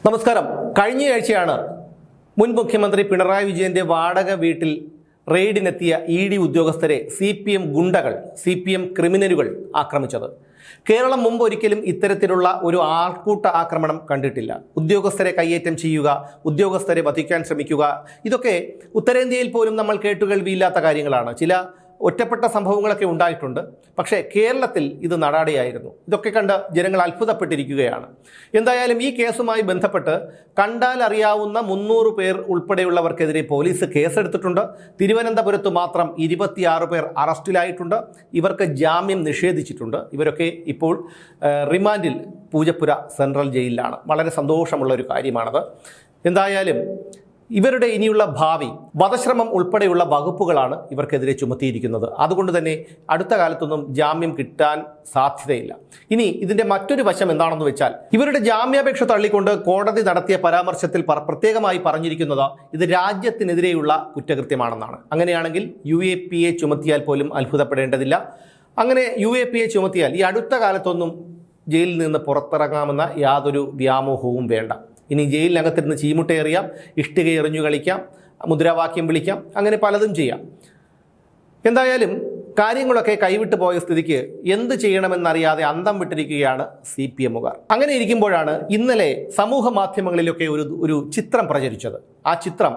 നമസ്കാരം. കഴിഞ്ഞയാഴ്ചയാണ് മുൻ മുഖ്യമന്ത്രി പിണറായി വിജയന്റെ വാടക വീട്ടിൽ റെയ്ഡിനെത്തിയ ഇ.ഡി. ഉദ്യോഗസ്ഥരെ CPM ഗുണ്ടകൾ, CPM ക്രിമിനലുകൾ ആക്രമിച്ചത്. കേരളം മുമ്പ് ഒരിക്കലും ഇത്തരത്തിലുള്ള ഒരു ആൾക്കൂട്ട ആക്രമണം കണ്ടിട്ടില്ല. ഉദ്യോഗസ്ഥരെ കയ്യേറ്റം ചെയ്യുക, ഉദ്യോഗസ്ഥരെ വധിക്കാൻ ശ്രമിക്കുക, ഇതൊക്കെ ഉത്തരേന്ത്യയിൽ പോലും നമ്മൾ കേട്ടുകേൾവിയില്ലാത്ത കാര്യങ്ങളാണ്. ചില ഒറ്റപ്പെട്ട സംഭവങ്ങളൊക്കെ ഉണ്ടായിട്ടുണ്ട്. പക്ഷേ കേരളത്തിൽ ഇത് നടാടെയായിരുന്നു. ഇതൊക്കെ കണ്ട് ജനങ്ങൾ അത്ഭുതപ്പെട്ടിരിക്കുകയാണ്. എന്തായാലും ഈ കേസുമായി ബന്ധപ്പെട്ട് കണ്ടാൽ അറിയാവുന്ന 300 പേർ ഉൾപ്പെടെയുള്ളവർക്കെതിരെ പോലീസ് കേസെടുത്തിട്ടുണ്ട്. തിരുവനന്തപുരത്ത് മാത്രം 26 പേർ അറസ്റ്റിലായിട്ടുണ്ട്. ഇവർക്ക് ജാമ്യം നിഷേധിച്ചിട്ടുണ്ട്. ഇവരൊക്കെ ഇപ്പോൾ റിമാൻഡിൽ പൂജപ്പുര സെൻട്രൽ ജയിലിലാണ്. വളരെ സന്തോഷമുള്ള ഒരു കാര്യമാണത്. എന്തായാലും ഇവരുടെ ഇനിയുള്ള ഭാവി വധശ്രമം ഉൾപ്പെടെയുള്ള വകുപ്പുകളാണ് ഇവർക്കെതിരെ ചുമത്തിയിരിക്കുന്നത്. അതുകൊണ്ട് തന്നെ അടുത്ത കാലത്തൊന്നും ജാമ്യം കിട്ടാൻ സാധ്യതയില്ല. ഇനി ഇതിന്റെ മറ്റൊരു വശം എന്താണെന്ന് വെച്ചാൽ, ഇവരുടെ ജാമ്യാപേക്ഷ തള്ളിക്കൊണ്ട് കോടതി നടത്തിയ പരാമർശത്തിൽ പ്രത്യേകമായി പറഞ്ഞിരിക്കുന്നത് ഇത് രാജ്യത്തിനെതിരെയുള്ള കുറ്റകൃത്യമാണെന്നാണ്. അങ്ങനെയാണെങ്കിൽ UAPA ചുമത്തിയാൽ പോലും അത്ഭുതപ്പെടേണ്ടതില്ല. അങ്ങനെ UAPA ചുമത്തിയാൽ ഈ അടുത്ത കാലത്തൊന്നും ജയിലിൽ നിന്ന് പുറത്തിറങ്ങാമെന്ന യാതൊരു വ്യാമോഹവും വേണ്ട. ഇനി ജയിലിനകത്തിരുന്ന് ചീമുട്ടയെറിയാം, ഇഷ്ടിക എറിഞ്ഞു കളിക്കാം, മുദ്രാവാക്യം വിളിക്കാം, അങ്ങനെ പലതും ചെയ്യാം. എന്തായാലും കാര്യങ്ങളൊക്കെ കൈവിട്ടു പോയ സ്ഥിതിക്ക് എന്ത് ചെയ്യണമെന്നറിയാതെ അന്തം വിട്ടിരിക്കുകയാണ് CPMകാർ. അങ്ങനെ ഇരിക്കുമ്പോഴാണ് ഇന്നലെ സമൂഹ മാധ്യമങ്ങളിലൊക്കെ ഒരു ചിത്രം പ്രചരിച്ചത്. ആ ചിത്രം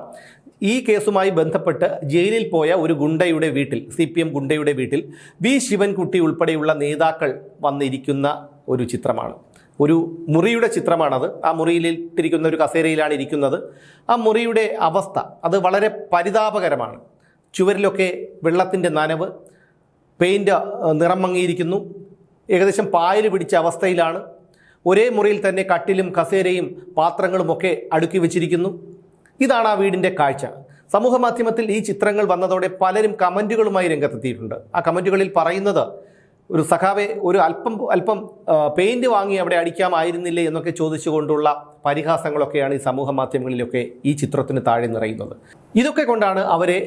ഈ കേസുമായി ബന്ധപ്പെട്ട് ജയിലിൽ പോയ ഒരു ഗുണ്ടയുടെ വീട്ടിൽ, CPM ഗുണ്ടയുടെ വീട്ടിൽ വി ശിവൻകുട്ടി ഉൾപ്പെടെയുള്ള നേതാക്കൾ വന്നിരിക്കുന്ന ഒരു ചിത്രമാണ്. ഒരു മുറിയുടെ ചിത്രമാണത്. ആ മുറിയിലിട്ടിരിക്കുന്ന ഒരു കസേരയിലാണ് ഇരിക്കുന്നത്. ആ മുറിയുടെ അവസ്ഥ അത് വളരെ പരിതാപകരമാണ്. ചുവരിലൊക്കെ വെള്ളത്തിൻ്റെ നനവ്, പെയിൻറ് നിറം മങ്ങിയിരിക്കുന്നു, ഏകദേശം പായൽ പിടിച്ച അവസ്ഥയിലാണ്. ഒരേ മുറിയിൽ തന്നെ കട്ടിലും കസേരയും പാത്രങ്ങളുമൊക്കെ അടുക്കി വെച്ചിരിക്കുന്നു. ഇതാണ് ആ വീടിൻ്റെ കാഴ്ച. സമൂഹ മാധ്യമത്തിൽ ഈ ചിത്രങ്ങൾ വന്നതോടെ പലരും കമൻറ്റുകളുമായി രംഗത്തെത്തിയിട്ടുണ്ട്. ആ കമൻറ്റുകളിൽ പറയുന്നത്, ഒരു സഖാവെ, ഒരു അല്പം പെയിൻറ് വാങ്ങി അവിടെ അടിക്കാമായിരുന്നില്ലേ എന്നൊക്കെ ചോദിച്ചുകൊണ്ടുള്ള പരിഹാസങ്ങളൊക്കെയാണ് ഈ സമൂഹ മാധ്യമങ്ങളിലൊക്കെ ഈ ചിത്രത്തിന് താഴെ നിറയുന്നത്. ഇതൊക്കെ കൊണ്ടാണ് അവരെ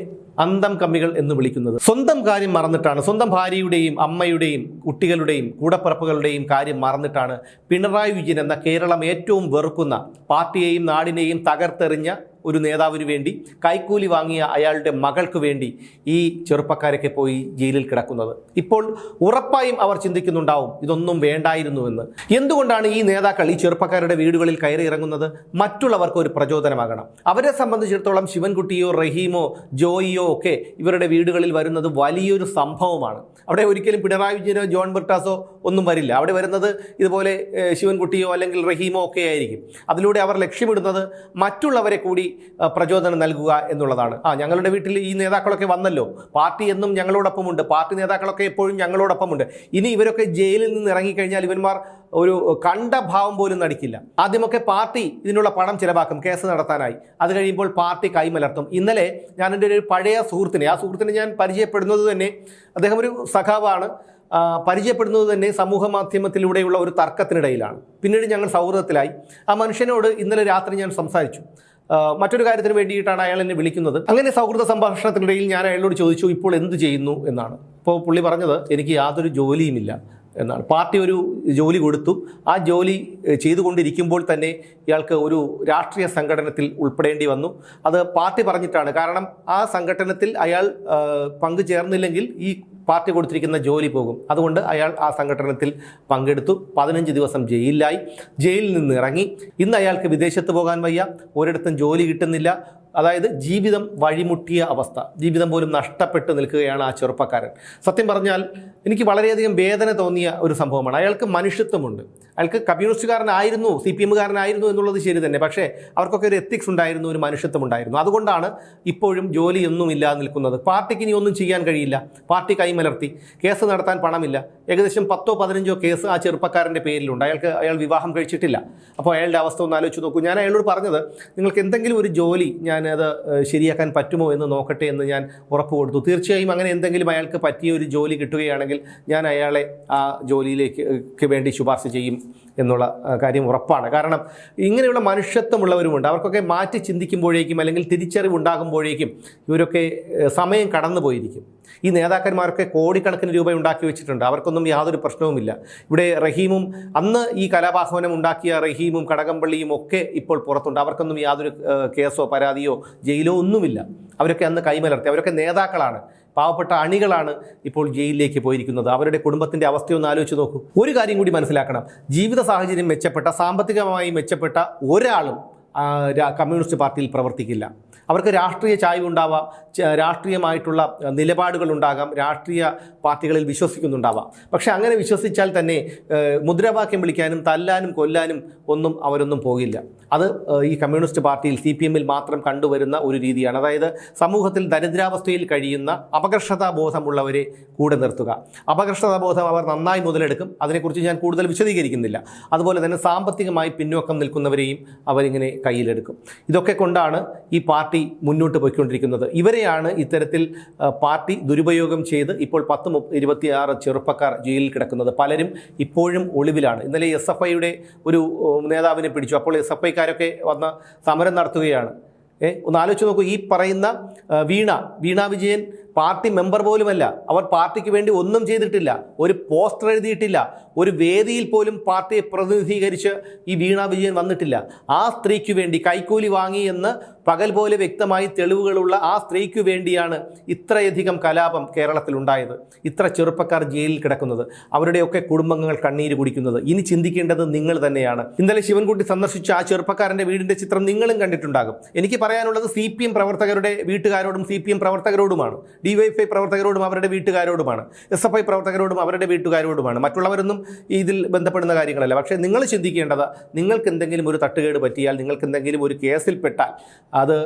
അന്തം കമ്മികൾ എന്ന് വിളിക്കുന്നത്. സ്വന്തം കാര്യം മറന്നിട്ടാണ്, സ്വന്തം ഭാര്യയുടെയും അമ്മയുടെയും കുട്ടികളുടെയും കൂടപ്പിറപ്പുകളുടെയും കാര്യം മറന്നിട്ടാണ് പിണറായി വിജയൻ എന്ന കേരളം ഏറ്റവും വെറുക്കുന്ന, പാർട്ടിയെയും നാടിനെയും തകർത്തെറിഞ്ഞ ഒരു നേതാവിന് വേണ്ടി കൈക്കൂലി വാങ്ങിയ അയാളുടെ മകൾക്ക് വേണ്ടി ഈ ചെറുപ്പക്കാരൊക്കെ പോയി ജയിലിൽ കിടക്കുന്നത്. ഇപ്പോൾ ഉറപ്പായും അവർ ചിന്തിക്കുന്നുണ്ടാവും ഇതൊന്നും വേണ്ടായിരുന്നുവെന്ന്. എന്തുകൊണ്ടാണ് ഈ നേതാക്കൾ ഈ ചെറുപ്പക്കാരുടെ വീടുകളിൽ കയറി ഇറങ്ങുന്നത്? മറ്റുള്ളവർക്ക് ഒരു പ്രചോദനമാകണം. അവരെ സംബന്ധിച്ചിടത്തോളം ശിവൻകുട്ടിയോ റഹീമോ ജോയിയോ ഒക്കെ ഇവരുടെ വീടുകളിൽ വരുന്നത് വലിയൊരു സംഭവമാണ്. അവിടെ ഒരിക്കലും പിണറായി വിജയനോ ജോൺ ബ്രിട്ടാസോ ഒന്നും വരില്ല. അവിടെ വരുന്നത് ഇതുപോലെ ശിവൻകുട്ടിയോ അല്ലെങ്കിൽ റഹീമോ ഒക്കെ ആയിരിക്കും. അതിലൂടെ അവർ ലക്ഷ്യമിടുന്നത് മറ്റുള്ളവരെ കൂടി പ്രചോദനം നൽകുക എന്നുള്ളതാണ്. ഞങ്ങളുടെ വീട്ടിൽ ഈ നേതാക്കളൊക്കെ വന്നല്ലോ, പാർട്ടി എന്നും ഞങ്ങളോടൊപ്പമുണ്ട്, പാർട്ടി നേതാക്കളൊക്കെ എപ്പോഴും ഞങ്ങളോടൊപ്പമുണ്ട്. ഇനി ഇവരൊക്കെ ജയിലിൽ നിന്ന് ഇറങ്ങിക്കഴിഞ്ഞാൽ ഇവന്മാർ ഒരു കണ്ട ഭാവം പോലും നടിക്കില്ല. ആദ്യമൊക്കെ പാർട്ടി ഇതിനുള്ള പണം ചിലവാക്കും കേസ് നടത്താനായി. അത് കഴിയുമ്പോൾ പാർട്ടി കൈമലർത്തും. ഇന്നലെ ഞാൻ എൻ്റെ ഒരു പഴയ സുഹൃത്തിനെ, ആ സുഹൃത്തിനെ ഞാൻ പരിചയപ്പെടുന്നത് തന്നെ, അദ്ദേഹം ഒരു സഖാവാണ്, പരിചയപ്പെടുന്നത് തന്നെ സമൂഹ മാധ്യമത്തിലൂടെയുള്ള ഒരു തർക്കത്തിനിടയിലാണ്. പിന്നീട് ഞങ്ങൾ സൗഹൃദത്തിലായി. ആ മനുഷ്യനോട് ഇന്നലെ രാത്രി ഞാൻ സംസാരിച്ചു. മറ്റൊരു കാര്യത്തിന് വേണ്ടിയിട്ടാണ് അയാൾ എന്നെ വിളിക്കുന്നത്. അങ്ങനെ സൗഹൃദ സംഭാഷണത്തിനിടയിൽ ഞാൻ അയാളോട് ചോദിച്ചു, ഇപ്പോൾ എന്ത് ചെയ്യുന്നു എന്നാണ്. അപ്പോൾ പുള്ളി പറഞ്ഞത്, എനിക്ക് യാതൊരു ജോലിയുമില്ല എന്നാണ്. പാർട്ടി ഒരു ജോലി കൊടുത്തു. ആ ജോലി ചെയ്തുകൊണ്ടിരിക്കുമ്പോൾ തന്നെ ഇയാൾക്ക് ഒരു രാഷ്ട്രീയ സംഘടനത്തിൽ ഉൾപ്പെടേണ്ടി വന്നു. അത് പാർട്ടി പറഞ്ഞിട്ടാണ്. കാരണം ആ സംഘടനത്തിൽ അയാൾ പങ്കുചേർന്നില്ലെങ്കിൽ ഈ പാർട്ടി കൊടുത്തിരിക്കുന്ന ജോലി പോകും. അതുകൊണ്ട് അയാൾ ആ സംഘടനത്തിൽ പങ്കെടുത്തു. 15 ദിവസം ജയിലിലായി. ജയിലിൽ നിന്ന് ഇറങ്ങി. ഇന്ന് അയാൾക്ക് വിദേശത്ത് പോകാൻ വയ്യ, ഒരിടത്തും ജോലി കിട്ടുന്നില്ല. അതായത് ജീവിതം വഴിമുട്ടിയ അവസ്ഥ, ജീവിതം പോലും നഷ്ടപ്പെട്ട് നിൽക്കുകയാണ് ആ ചെറുപ്പക്കാരൻ. സത്യം പറഞ്ഞാൽ എനിക്ക് വളരെയധികം വേദന തോന്നിയ ഒരു സംഭവമാണ്. അയാൾക്ക് മനുഷ്യത്വമുണ്ട്. അയാൾക്ക് കമ്മ്യൂണിസ്റ്റുകാരനായിരുന്നു, CPMകാരനായിരുന്നു എന്നുള്ളത് ശരി തന്നെ. പക്ഷേ അവർക്കൊക്കെ ഒരു എത്തിക്സ് ഉണ്ടായിരുന്നു, ഒരു മനുഷ്യത്വം ഉണ്ടായിരുന്നു. അതുകൊണ്ടാണ് ഇപ്പോഴും ജോലിയൊന്നും ഇല്ലാതെ നിൽക്കുന്നത്. പാർട്ടിക്ക് ഇനി ഒന്നും ചെയ്യാൻ കഴിയില്ല. പാർട്ടി കൈമലർത്തി. കേസ് നടത്താൻ പണമില്ല. ഏകദേശം 10-15 കേസ് ആ ചെറുപ്പക്കാരൻ്റെ പേരിലുണ്ട്. അയാൾ വിവാഹം കഴിച്ചിട്ടില്ല. അപ്പോൾ അയാളുടെ അവസ്ഥ ഒന്ന് ആലോചിച്ച് നോക്കൂ. ഞാൻ അയാളോട് പറഞ്ഞത്, നിങ്ങൾക്ക് എന്തെങ്കിലും ഒരു ജോലി അത് ശരിയാക്കാൻ പറ്റുമോ എന്ന് നോക്കട്ടെ എന്ന് ഞാൻ ഉറപ്പ് കൊടുത്തു. തീർച്ചയായും അങ്ങനെ എന്തെങ്കിലും അയാൾക്ക് പറ്റിയ ഒരു ജോലി കിട്ടുകയാണെങ്കിൽ ആണെങ്കിൽ ഞാൻ അയാളെ ആ ജോലിയിലേക്ക് വേണ്ടി ശുപാർശ ചെയ്യും എന്നുള്ള കാര്യം ഉറപ്പാണ്. കാരണം ഇങ്ങനെയുള്ള മനുഷ്യത്വമുള്ളവരുമുണ്ട്. അവർക്കൊക്കെ മാറ്റി ചിന്തിക്കുമ്പോഴേക്കും അല്ലെങ്കിൽ തിരിച്ചറിവുണ്ടാകുമ്പോഴേക്കും ഇവരൊക്കെ സമയം കടന്നു പോയിരിക്കും. ഈ നേതാക്കന്മാരൊക്കെ കോടിക്കണക്കിന് രൂപ ഉണ്ടാക്കി വെച്ചിട്ടുണ്ട്. അവർക്കൊന്നും യാതൊരു പ്രശ്നവുമില്ല. ഇവിടെ റഹീമും അന്ന് ഈ കലാപാഹ്വാനം ഉണ്ടാക്കിയ റഹീമും കടകംപള്ളിയും ഒക്കെ ഇപ്പോൾ പുറത്തുണ്ട്. അവർക്കൊന്നും യാതൊരു കേസോ പരാതിയോ ജയിലോ ഒന്നുമില്ല. അവരൊക്കെ അന്ന് കൈമലർത്തി. അവരൊക്കെ നേതാക്കളാണ്, പാവപ്പെട്ട അണികളാണ് ഇപ്പോൾ ജയിലിലേക്ക് പോയിരിക്കുന്നത്. അവരുടെ കുടുംബത്തിൻ്റെ അവസ്ഥയൊന്ന് ആലോചിച്ച് നോക്കൂ. ഒരു കാര്യം കൂടി മനസ്സിലാക്കണം, ജീവിത സാഹചര്യം മെച്ചപ്പെട്ട, സാമ്പത്തികമായി മെച്ചപ്പെട്ട ഒരാളും കമ്മ്യൂണിസ്റ്റ് പാർട്ടിയിൽ പ്രവർത്തിക്കില്ല. അവർക്ക് രാഷ്ട്രീയ ചായ്വുണ്ടാവാം, രാഷ്ട്രീയമായിട്ടുള്ള നിലപാടുകളുണ്ടാകാം, രാഷ്ട്രീയ പാർട്ടികളിൽ വിശ്വസിക്കുന്നുണ്ടാവാം. പക്ഷേ അങ്ങനെ വിശ്വസിച്ചാൽ തന്നെ മുദ്രാവാക്യം വിളിക്കാനും തല്ലാനും കൊല്ലാനും ഒന്നും അവരൊന്നും പോകില്ല. അത് ഈ കമ്മ്യൂണിസ്റ്റ് പാർട്ടിയിൽ CPM-ൽ മാത്രം കണ്ടുവരുന്ന ഒരു രീതിയാണ്. അതായത് സമൂഹത്തിൽ ദരിദ്രാവസ്ഥയിൽ കഴിയുന്ന അപകർഷതാബോധമുള്ളവരെ കൂടെ നിർത്തുക. അപകർഷതാബോധം അവർ നന്നായി മുതലെടുക്കും. അതിനെക്കുറിച്ച് ഞാൻ കൂടുതൽ വിശദീകരിക്കുന്നില്ല. അതുപോലെ തന്നെ സാമ്പത്തികമായി പിന്നോക്കം നിൽക്കുന്നവരെയും അവരിങ്ങനെ കയ്യിലെടുക്കും. ഇതൊക്കെ കൊണ്ടാണ് ഈ പാർട്ടി മുന്നോട്ട് പോയിക്കൊണ്ടിരിക്കുന്നത്. ഇവരെയാണ് ഇത്തരത്തിൽ പാർട്ടി ദുരുപയോഗം ചെയ്ത് ഇപ്പോൾ 26 ചെറുപ്പക്കാർ ജയിലിൽ കിടക്കുന്നത്. പലരും ഇപ്പോഴും ഒളിവിലാണ്. ഇന്നലെ SFIയുടെ ഒരു നേതാവിനെ പിടിച്ചു. അപ്പോൾ SFIക്കാരൊക്കെ വന്ന് സമരം നടത്തുകയാണ്. ഒന്ന് ആലോചിച്ച് നോക്കൂ. ഈ പറയുന്ന വീണ വിജയൻ പാർട്ടി മെമ്പർ പോലുമല്ല. അവർ പാർട്ടിക്ക് വേണ്ടി ഒന്നും ചെയ്തിട്ടില്ല. ഒരു പോസ്റ്റർ എഴുതിയിട്ടില്ല. ഒരു വേദിയിൽ പോലും പാർട്ടിയെ പ്രതിനിധീകരിച്ച് ഈ വീണ വിജയൻ വന്നിട്ടില്ല. ആ സ്ത്രീക്ക് വേണ്ടി കൈക്കൂലി വാങ്ങി എന്ന് പകൽ പോലെ വ്യക്തമായി തെളിവുകളുള്ള ആ സ്ത്രീക്ക് വേണ്ടിയാണ് ഇത്രയധികം കലാപം കേരളത്തിലുണ്ടായത്. ഇത്ര ചെറുപ്പക്കാർ ജയിലിൽ കിടക്കുന്നത്, അവരുടെയൊക്കെ കുടുംബങ്ങൾ കണ്ണീര് കുടിക്കുന്നത്. ഇനി ചിന്തിക്കേണ്ടത് നിങ്ങൾ തന്നെയാണ്. ഇന്നലെ ശിവൻകുട്ടി സന്ദർശിച്ച ആ ചെറുപ്പക്കാരൻ്റെ വീടിൻ്റെ ചിത്രം നിങ്ങളും കണ്ടിട്ടുണ്ടാകും. എനിക്ക് പറയാനുള്ളത് CPM പ്രവർത്തകരുടെ വീട്ടുകാരോടും CPM പ്രവർത്തകരോടുമാണ്, DYFI പ്രവർത്തകരോടും അവരുടെ വീട്ടുകാരോടുമാണ്, SFI പ്രവർത്തകരോടും അവരുടെ വീട്ടുകാരോടുമാണ്. മറ്റുള്ളവരൊന്നും ഇതിൽ ബന്ധപ്പെടുന്ന കാര്യങ്ങളല്ല. പക്ഷേ നിങ്ങൾ ചിന്തിക്കേണ്ടത്, നിങ്ങൾക്ക് എന്തെങ്കിലും ഒരു തട്ടുകേട് പറ്റിയാൽ, നിങ്ങൾക്ക് എന്തെങ്കിലും ഒരു കേസിൽപ്പെട്ടാൽ അത്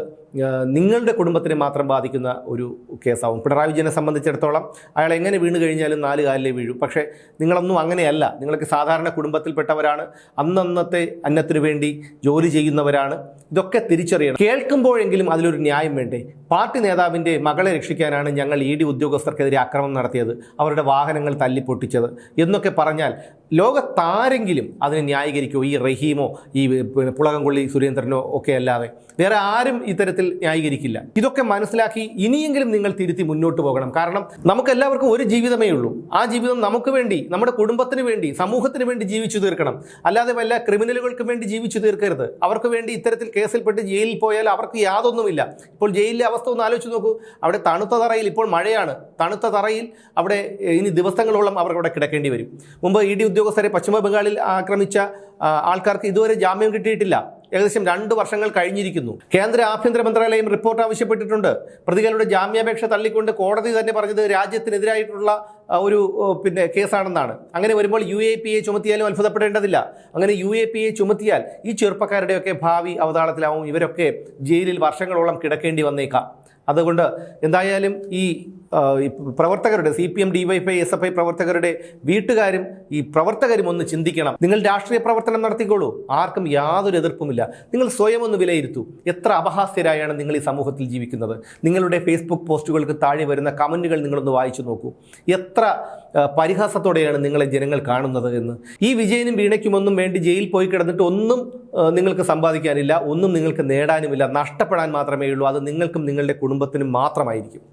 നിങ്ങളുടെ കുടുംബത്തിനെ മാത്രം ബാധിക്കുന്ന ഒരു കേസാവും. പിണറായി വിജയനെ സംബന്ധിച്ചിടത്തോളം അയാൾ എങ്ങനെ വീണ് കഴിഞ്ഞാലും 4 കാലിലേ വീഴൂ. പക്ഷേ നിങ്ങളൊന്നും അങ്ങനെയല്ല. നിങ്ങൾക്ക് സാധാരണ കുടുംബത്തിൽപ്പെട്ടവരാണ്, അന്നന്നത്തെ അന്നത്തിനു വേണ്ടി ജോലി ചെയ്യുന്നവരാണ്. ഇതൊക്കെ തിരിച്ചറിയണം. കേൾക്കുമ്പോഴെങ്കിലും അതിലൊരു ന്യായം വേണ്ടേ? പാർട്ടി നേതാവിൻ്റെ മകളെ രക്ഷിക്കാനാണ് ഞങ്ങൾ ED ഉദ്യോഗസ്ഥർക്കെതിരെ ആക്രമണം നടത്തിയത്, അവരുടെ വാഹനങ്ങൾ തല്ലിപ്പൊട്ടിച്ചത് എന്നൊക്കെ പറഞ്ഞാൽ ലോകത്താരെങ്കിലും അതിനെ ന്യായീകരിക്കുമോ? ഈ റഹീമോ ഈ പുളകംകൊള്ളി സുരേന്ദ്രനോ ഒക്കെ അല്ലാതെ വേറെ ആരും ഇത്തരത്തിൽ ന്യായീകരിക്കില്ല. ഇതൊക്കെ മനസ്സിലാക്കി ഇനിയെങ്കിലും നിങ്ങൾ തിരുത്തി മുന്നോട്ട് പോകണം. കാരണം നമുക്കെല്ലാവർക്കും ഒരു ജീവിതമേ ഉള്ളൂ. ആ ജീവിതം നമുക്ക് വേണ്ടി, നമ്മുടെ കുടുംബത്തിന് വേണ്ടി, സമൂഹത്തിന് വേണ്ടി ജീവിച്ചു തീർക്കണം. അല്ലാതെ വല്ല ക്രിമിനലുകൾക്ക് വേണ്ടി ജീവിച്ചു തീർക്കരുത്. അവർക്ക് വേണ്ടി ഇത്തരത്തിൽ കേസിൽപ്പെട്ട് ജയിലിൽ പോയാൽ അവർക്ക് യാതൊന്നുമില്ല. ഇപ്പോൾ ജയിലിലെ അവസ്ഥ ഒന്ന് ആലോചിച്ച് നോക്കൂ. അവിടെ തണുത്ത തറയിൽ, ഇപ്പോൾ മഴയാണ്, തണുത്ത തറയിൽ അവിടെ ഇനി ദിവസങ്ങളോളം അവർക്ക് അവിടെ കിടക്കേണ്ടി വരും. മുമ്പ് ED ഉദ്യോഗസ്ഥരെ പശ്ചിമ ബംഗാളിൽ ആക്രമിച്ച ആൾക്കാർക്ക് ഇതുവരെ ജാമ്യം കിട്ടിയിട്ടില്ല. ഏകദേശം 2 വർഷങ്ങൾ കഴിഞ്ഞിരിക്കുന്നു. കേന്ദ്ര ആഭ്യന്തര മന്ത്രാലയം റിപ്പോർട്ട് ആവശ്യപ്പെട്ടിട്ടുണ്ട്. പ്രതികളുടെ ജാമ്യാപേക്ഷ തള്ളിക്കൊണ്ട് കോടതി തന്നെ പറഞ്ഞത് രാജ്യത്തിനെതിരായിട്ടുള്ള ഒരു കേസാണെന്നാണ്. അങ്ങനെ വരുമ്പോൾ UAPA ചുമത്തിയാലും അത്ഭുതപ്പെടേണ്ടതില്ല. അങ്ങനെ UAPA ചുമത്തിയാൽ ഈ ചെറുപ്പക്കാരുടെയൊക്കെ ഭാവി അവതാളത്തിലാവും. ഇവരൊക്കെ ജയിലിൽ വർഷങ്ങളോളം കിടക്കേണ്ടി വന്നേക്കാം. അതുകൊണ്ട് എന്തായാലും ഈ പ്രവർത്തകരുടെ CPM, DYFI, SFI പ്രവർത്തകരുടെ വീട്ടുകാരും ഈ പ്രവർത്തകരും ഒന്ന് ചിന്തിക്കണം. നിങ്ങൾ രാഷ്ട്രീയ പ്രവർത്തനം നടത്തിക്കോളൂ, ആർക്കും യാതൊരു എതിർപ്പുമില്ല. നിങ്ങൾ സ്വയം ഒന്ന് വിലയിരുത്തൂ. എത്ര അപഹാസ്യരായാണ് നിങ്ങൾ ഈ സമൂഹത്തിൽ ജീവിക്കുന്നത്. നിങ്ങളുടെ Facebook പോസ്റ്റുകൾക്ക് താഴെ വരുന്ന കമൻറ്റുകൾ നിങ്ങളൊന്ന് വായിച്ചു നോക്കൂ. എത്ര പരിഹാസത്തോടെയാണ് നിങ്ങളെ ജനങ്ങൾ കാണുന്നത് എന്ന്. ഈ വിജയനും വീണയ്ക്കുമൊന്നും വേണ്ടി ജയിലിൽ പോയി കിടന്നിട്ട് ഒന്നും നിങ്ങൾക്ക് സമ്പാദിക്കാനില്ല, ഒന്നും നിങ്ങൾക്ക് നേടാനുമില്ല. നഷ്ടപ്പെടാൻ മാത്രമേ ഉള്ളൂ. അത് നിങ്ങൾക്കും നിങ്ങളുടെ കുടുംബത്തിനും മാത്രമായിരിക്കും.